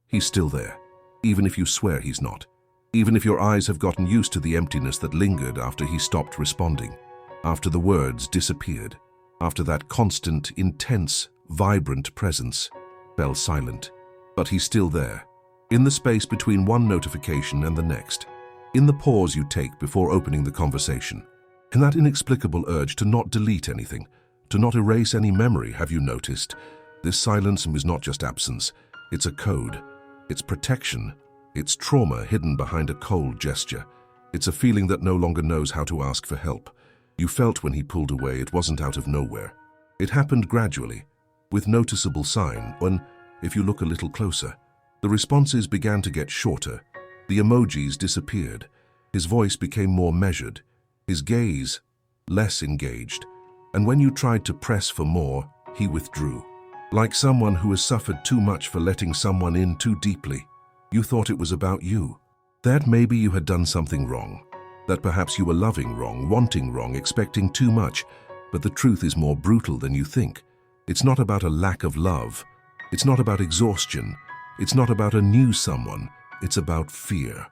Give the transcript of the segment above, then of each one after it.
He's still there, even if you swear he's not. Even if your eyes have gotten used to the emptiness that lingered after he stopped responding, after the words disappeared, after that constant, intense, vibrant presence fell silent. But he's still there, in the space between one notification and the next, in the pause you take before opening the conversation, in that inexplicable urge to not delete anything, to not erase any memory. Have you noticed? This silence is not just absence, it's a code, it's protection, it's trauma hidden behind a cold gesture. It's a feeling that no longer knows how to ask for help. You felt when he pulled away it wasn't out of nowhere. It happened gradually, with noticeable sign when, if you look a little closer, the responses began to get shorter, the emojis disappeared, his voice became more measured, his gaze less engaged, and when you tried to press for more, he withdrew. Like someone who has suffered too much for letting someone in too deeply. You thought it was about you, that maybe you had done something wrong, that perhaps you were loving wrong, wanting wrong, expecting too much, but the truth is more brutal than you think. It's not about a lack of love, it's not about exhaustion, it's not about a new someone, it's about fear.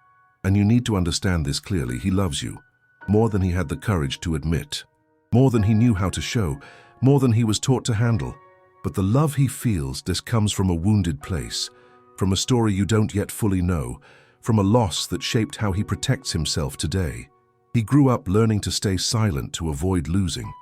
And you need to understand this clearly. He loves you, more than he had the courage to admit, more than he knew how to show, more than he was taught to handle. But the love he feels, this comes from a wounded place, from a story you don't yet fully know, from a loss that shaped how he protects himself today. He grew up learning to stay silent to avoid losing,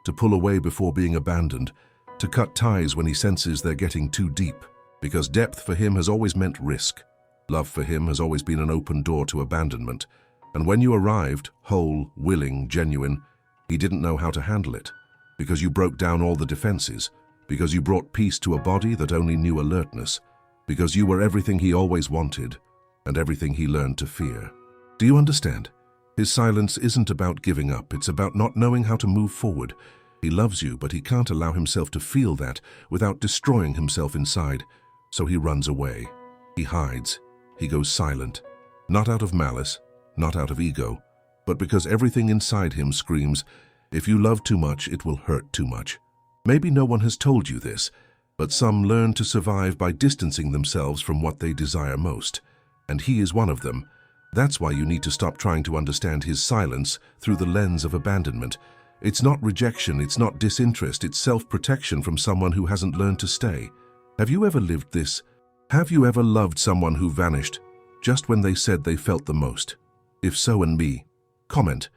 to pull away before being abandoned, to cut ties when he senses they're getting too deep, because depth for him has always meant risk. Love for him has always been an open door to abandonment, and when you arrived, whole, willing, genuine, he didn't know how to handle it, because you broke down all the defenses, because you brought peace to a body that only knew alertness, because you were everything he always wanted, and everything he learned to fear. Do you understand? His silence isn't about giving up, it's about not knowing how to move forward. He loves you, but he can't allow himself to feel that without destroying himself inside, so he runs away. He hides. He goes silent, not out of malice, not out of ego, but because everything inside him screams, if you love too much, it will hurt too much. Maybe no one has told you this, but some learn to survive by distancing themselves from what they desire most, and he is one of them. That's why you need to stop trying to understand his silence through the lens of abandonment. It's not rejection, it's not disinterest, it's self-protection from someone who hasn't learned to stay. Have you ever lived this? Have you ever loved someone who vanished just when they said they felt the most? If so, and me, comment,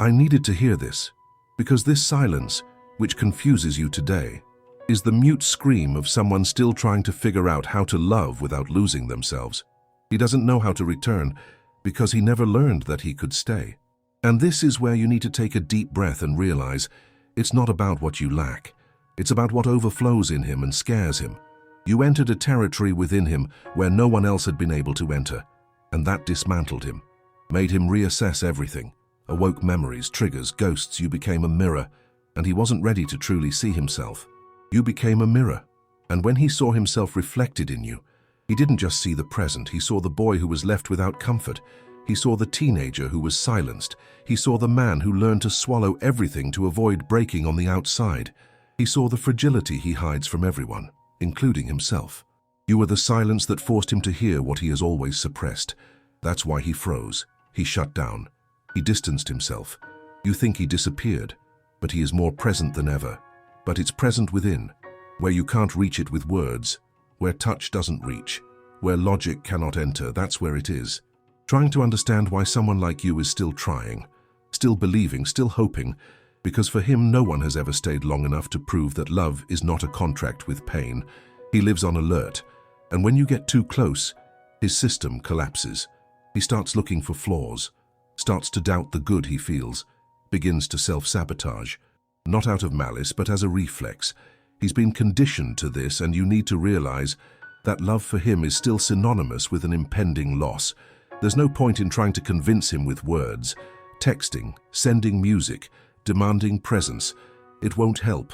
I needed to hear this, because this silence, which confuses you today, is the mute scream of someone still trying to figure out how to love without losing themselves. He doesn't know how to return because he never learned that he could stay. And this is where you need to take a deep breath and realize it's not about what you lack. It's about what overflows in him and scares him. You entered a territory within him where no one else had been able to enter, and that dismantled him, made him reassess everything, awoke memories, triggers, ghosts. You became a mirror, and he wasn't ready to truly see himself. You became a mirror, and when he saw himself reflected in you, he didn't just see the present, he saw the boy who was left without comfort. He saw the teenager who was silenced. He saw the man who learned to swallow everything to avoid breaking on the outside. He saw the fragility he hides from everyone, including himself. You were the silence that forced him to hear what he has always suppressed. That's why he froze. He shut down. He distanced himself. You think he disappeared, but he is more present than ever. But it's present within, where you can't reach it with words, where touch doesn't reach, where logic cannot enter. That's where it is. Trying to understand why someone like you is still trying, still believing, still hoping, because for him no one has ever stayed long enough to prove that love is not a contract with pain. He lives on alert, and when you get too close, his system collapses. He starts looking for flaws, starts to doubt the good he feels, begins to self-sabotage, not out of malice but as a reflex. He's been conditioned to this, and you need to realize that love for him is still synonymous with an impending loss. There's no point in trying to convince him with words, texting, sending music, demanding presence. It won't help,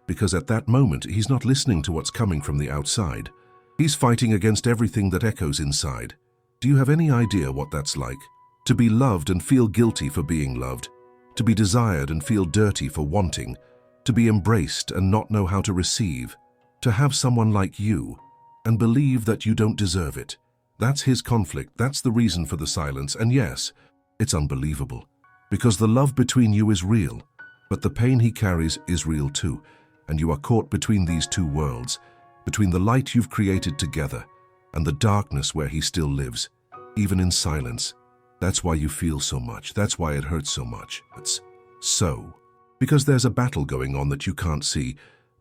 because at that moment he's not listening to what's coming from the outside. He's fighting against everything that echoes inside. Do you have any idea what that's like? To be loved and feel guilty for being loved, to be desired and feel dirty for wanting, to be embraced and not know how to receive, to have someone like you, and believe that you don't deserve it. That's his conflict, that's the reason for the silence, and yes, it's unbelievable. Because the love between you is real, but the pain he carries is real too, and you are caught between these two worlds, between the light you've created together and the darkness where he still lives, even in silence. That's why you feel so much, that's why it hurts so much. It's so. Because there's a battle going on that you can't see,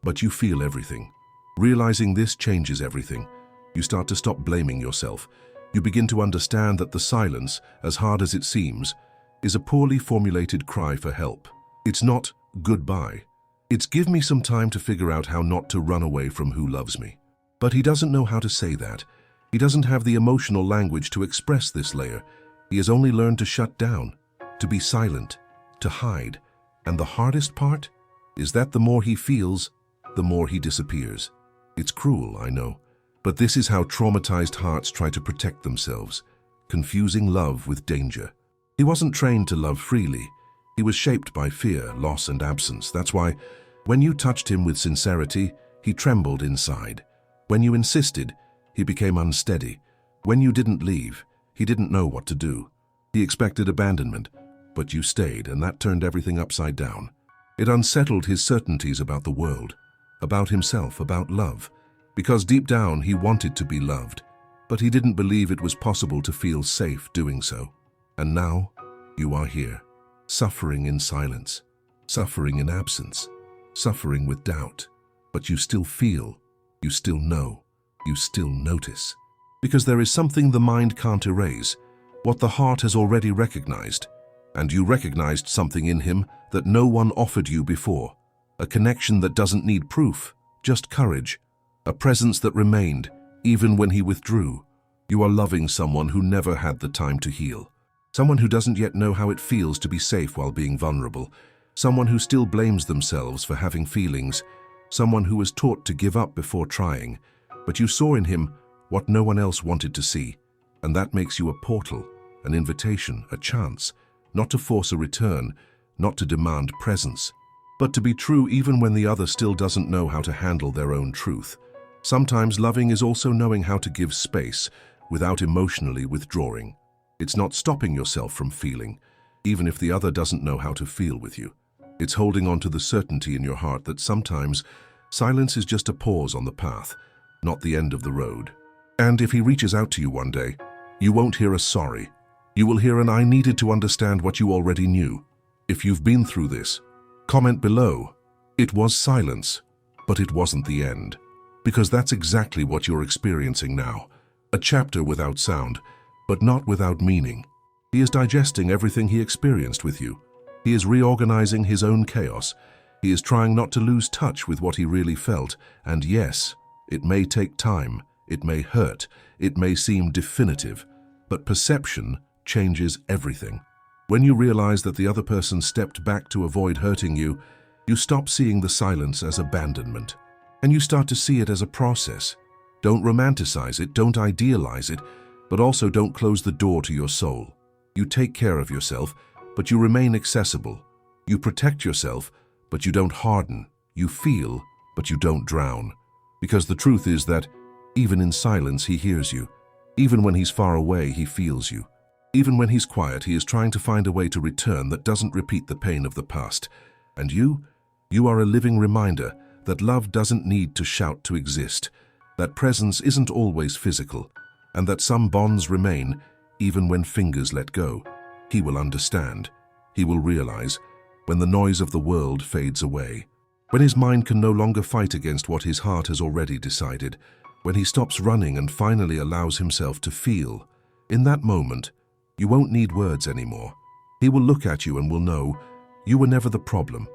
but you feel everything. Realizing this changes everything. You start to stop blaming yourself. You begin to understand that the silence, as hard as it seems, is a poorly formulated cry for help. It's not goodbye. It's give me some time to figure out how not to run away from who loves me. But he doesn't know how to say that. He doesn't have the emotional language to express this layer. He has only learned to shut down, to be silent, to hide. And the hardest part is that the more he feels, the more he disappears. It's cruel, I know, but this is how traumatized hearts try to protect themselves, confusing love with danger. He wasn't trained to love freely. He was shaped by fear, loss, and absence. That's why, when you touched him with sincerity, he trembled inside. When you insisted, he became unsteady. When you didn't leave, he didn't know what to do. He expected abandonment, but you stayed, and that turned everything upside down. It unsettled his certainties about the world, about himself, about love, because deep down he wanted to be loved, but he didn't believe it was possible to feel safe doing so. And now, you are here, suffering in silence, suffering in absence, suffering with doubt, but you still feel, you still know, you still notice. Because there is something the mind can't erase, what the heart has already recognized. And you recognized something in him that no one offered you before, a connection that doesn't need proof, just courage, a presence that remained, even when he withdrew. You are loving someone who never had the time to heal, someone who doesn't yet know how it feels to be safe while being vulnerable, someone who still blames themselves for having feelings, someone who was taught to give up before trying, but you saw in him what no one else wanted to see, and that makes you a portal, an invitation, a chance, not to force a return, not to demand presence, but to be true even when the other still doesn't know how to handle their own truth. Sometimes loving is also knowing how to give space without emotionally withdrawing. It's not stopping yourself from feeling, even if the other doesn't know how to feel with you. It's holding on to the certainty in your heart that sometimes silence is just a pause on the path, not the end of the road. And if he reaches out to you one day, you won't hear a sorry. You will hear an "I needed to understand what you already knew." If you've been through this, comment below. It was silence, but it wasn't the end. Because that's exactly what you're experiencing now. A chapter without sound, but not without meaning. He is digesting everything he experienced with you. He is reorganizing his own chaos. He is trying not to lose touch with what he really felt. And yes, it may take time, it may hurt, it may seem definitive, but perception changes everything. When you realize that the other person stepped back to avoid hurting you, you stop seeing the silence as abandonment, and you start to see it as a process. Don't romanticize it, don't idealize it, but also don't close the door to your soul. You take care of yourself, but you remain accessible. You protect yourself, but you don't harden. You feel, but you don't drown. Because the truth is that, even in silence, he hears you. Even when he's far away, he feels you. Even when he's quiet, he is trying to find a way to return that doesn't repeat the pain of the past. And you are a living reminder that love doesn't need to shout to exist, that presence isn't always physical, and that some bonds remain even when fingers let go. He will understand. He will realize when the noise of the world fades away, when his mind can no longer fight against what his heart has already decided, when he stops running and finally allows himself to feel. In that moment, you won't need words anymore. He will look at you and will know you were never the problem.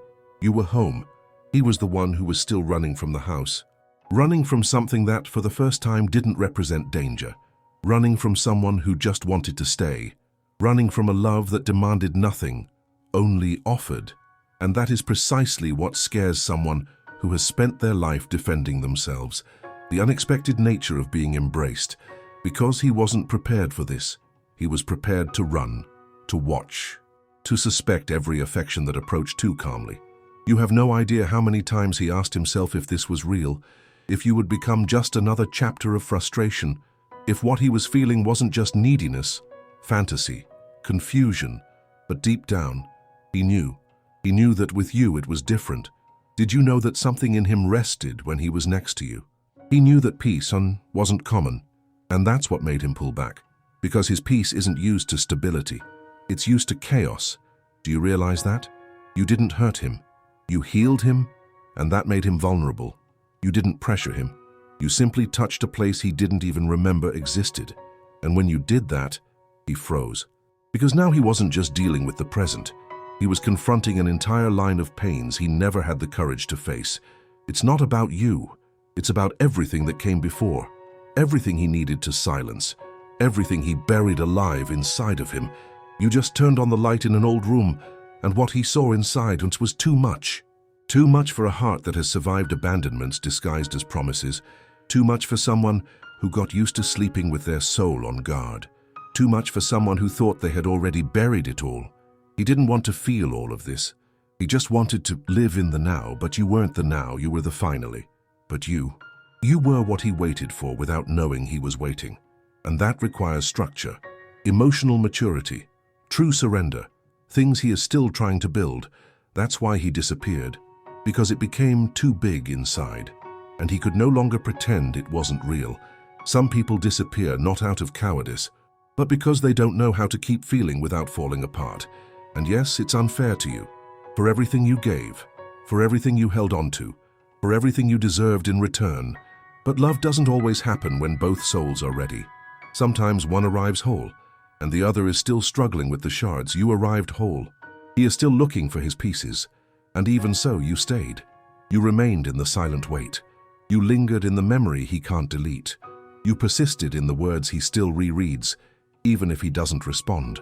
You were home. He was the one who was still running from the house. Running from something that, for the first time, didn't represent danger. Running from someone who just wanted to stay. Running from a love that demanded nothing, only offered. And that is precisely what scares someone who has spent their life defending themselves. The unexpected nature of being embraced. Because he wasn't prepared for this. He was prepared to run, to watch, to suspect every affection that approached too calmly. You have no idea how many times he asked himself if this was real, if you would become just another chapter of frustration, if what he was feeling wasn't just neediness, fantasy, confusion, but deep down, he knew. He knew that with you it was different. Did you know that something in him rested when he was next to you? He knew that peace wasn't common, and that's what made him pull back. Because his peace isn't used to stability. It's used to chaos. Do you realize that? You didn't hurt him. You healed him, and that made him vulnerable. You didn't pressure him. You simply touched a place he didn't even remember existed. And when you did that, he froze. Because now he wasn't just dealing with the present. He was confronting an entire line of pains he never had the courage to face. It's not about you. It's about everything that came before. Everything he needed to silence. Everything he buried alive inside of him. You just turned on the light in an old room, and what he saw inside was too much. Too much for a heart that has survived abandonments disguised as promises. Too much for someone who got used to sleeping with their soul on guard. Too much for someone who thought they had already buried it all. He didn't want to feel all of this. He just wanted to live in the now, but you weren't the now, you were the finally. But you were what he waited for without knowing he was waiting. And that requires structure, emotional maturity, true surrender, things he is still trying to build. That's why he disappeared, because it became too big inside, and he could no longer pretend it wasn't real. Some people disappear not out of cowardice, but because they don't know how to keep feeling without falling apart. And yes, it's unfair to you. For everything you gave, for everything you held on to, for everything you deserved in return. But love doesn't always happen when both souls are ready. Sometimes one arrives whole, and the other is still struggling with the shards. You arrived whole. He is still looking for his pieces, and even so you stayed. You remained in the silent wait. You lingered in the memory he can't delete. You persisted in the words he still rereads, even if he doesn't respond.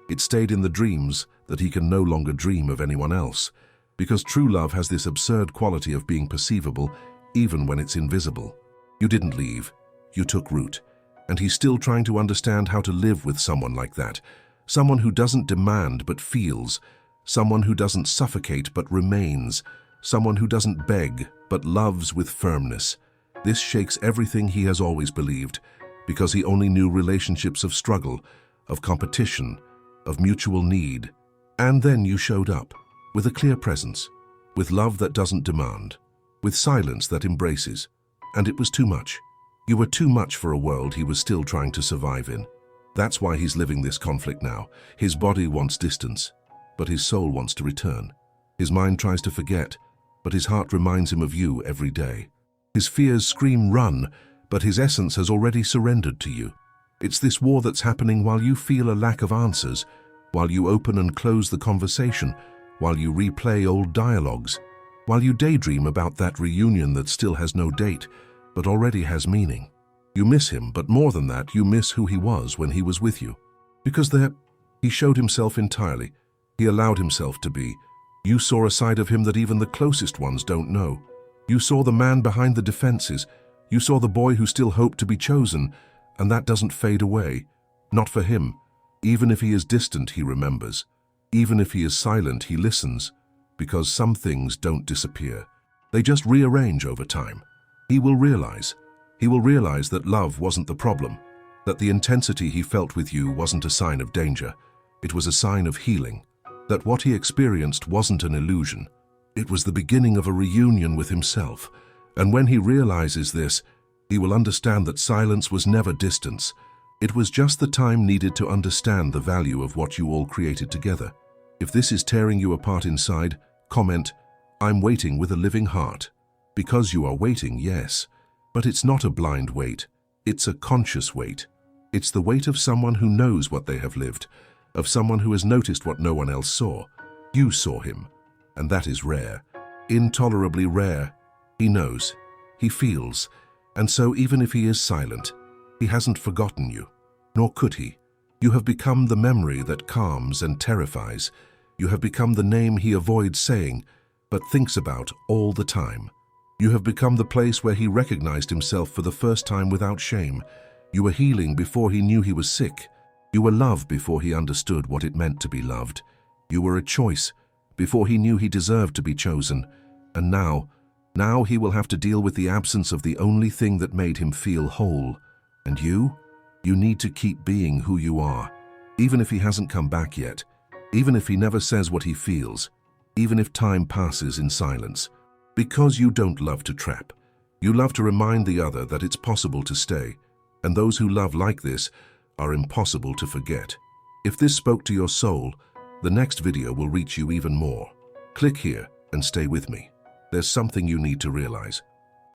It stayed in the dreams that he can no longer dream of anyone else, because true love has this absurd quality of being perceivable even when it's invisible. You didn't leave. You took root. And he's still trying to understand how to live with someone like that. Someone who doesn't demand but feels. Someone who doesn't suffocate but remains. Someone who doesn't beg but loves with firmness. This shakes everything he has always believed, because he only knew relationships of struggle, of competition, of mutual need. And then you showed up, with a clear presence, with love that doesn't demand, with silence that embraces. And it was too much. You were too much for a world he was still trying to survive in. That's why he's living this conflict now. His body wants distance, but his soul wants to return. His mind tries to forget, but his heart reminds him of you every day. His fears scream run, but his essence has already surrendered to you. It's this war that's happening while you feel a lack of answers, while you open and close the conversation, while you replay old dialogues, while you daydream about that reunion that still has no date, but already has meaning. You miss him, but more than that, you miss who he was when he was with you. Because there, he showed himself entirely. He allowed himself to be. You saw a side of him that even the closest ones don't know. You saw the man behind the defenses. You saw the boy who still hoped to be chosen, and that doesn't fade away. Not for him. Even if he is distant, he remembers. Even if he is silent, he listens. Because some things don't disappear. They just rearrange over time. He will realize that love wasn't the problem, that the intensity he felt with you wasn't a sign of danger. It was a sign of healing, that what he experienced wasn't an illusion. It was the beginning of a reunion with himself. And when he realizes this, he will understand that silence was never distance. It was just the time needed to understand the value of what you all created together. If this is tearing you apart inside, comment, "I'm waiting with a living heart." Because you are waiting, yes, but it's not a blind wait. It's a conscious wait. It's the wait of someone who knows what they have lived, of someone who has noticed what no one else saw. You saw him, and that is rare, intolerably rare. He knows, he feels, and so even if he is silent, he hasn't forgotten you, nor could he. You have become the memory that calms and terrifies. You have become the name he avoids saying, but thinks about all the time. You have become the place where he recognized himself for the first time without shame. You were healing before he knew he was sick. You were love before he understood what it meant to be loved. You were a choice before he knew he deserved to be chosen. And now Now he will have to deal with the absence of the only thing that made him feel whole. And you need to keep being who you are, even if he hasn't come back yet, even if he never says what he feels, even if time passes in silence. Because you don't love to trap. You love to remind the other that it's possible to stay, and those who love like this are impossible to forget. If this spoke to your soul, the next video will reach you even more. Click here and stay with me. There's something you need to realize.